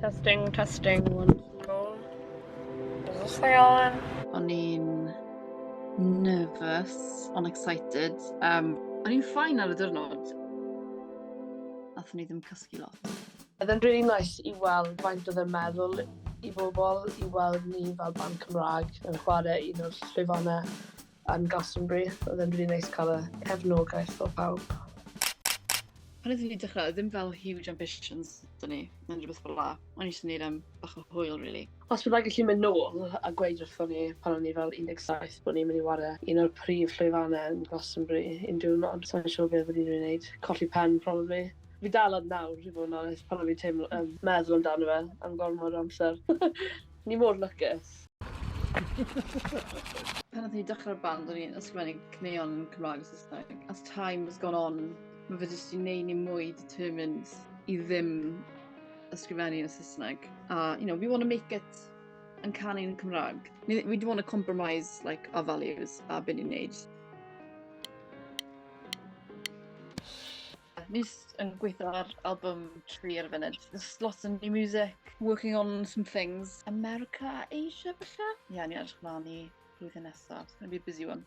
Testing, 1, 2. Is this thing on? O'n i'n nervous, ond excited. O'n i'n fine ar y diwrnod. Nathon ni ddim cysgu lot. Oedd yn really nice I weld faint oedd yn meddwl I bobl, I weld ni fel band Cymraeg yn chwarae un o'r llwyfannau yn Glastonbury. Oedd yn really nice cael y cefnogaeth o pawb. Pan ydyn ni dechrau, ddim fel huge ambitions dyn ni, yn rhywbeth fel la. O'n i eisiau gwneud bach o hwyl, really. Os byddai gallu mynd nôl a gweud wrthon ni pan o'n i fel 17 bod ni'n mynd I ware un o'r prif llwyfannau yn Glastonbury un diwrnod. So'n siŵr beth bod ni'n gwneud. Colli pen, probably. Fi dal yn nawr, I fod yn onest, pan o'n fi'n meddwl amdano fe am gormod o amser. Ni mor lwcus. Pan oedd ni dechrau'r band, o'n i'n ysgrifennu cneuon yn Cymraeg a Saesneg. As time has gone on, mae fe jyst I neud ni mwy determined I ddim ysgrifennu yn y Saesneg. A, we want to make it yn canu yn Cymraeg. We don't want to compromise, our values a be ni'n neud. Ni yn gweithio ar album 3 ar y funud. There's lots of new music, working on some things. America, Asia, falle? Ie, ni edrych mlaen I flwyddyn nesaf. It's going to be a busy one.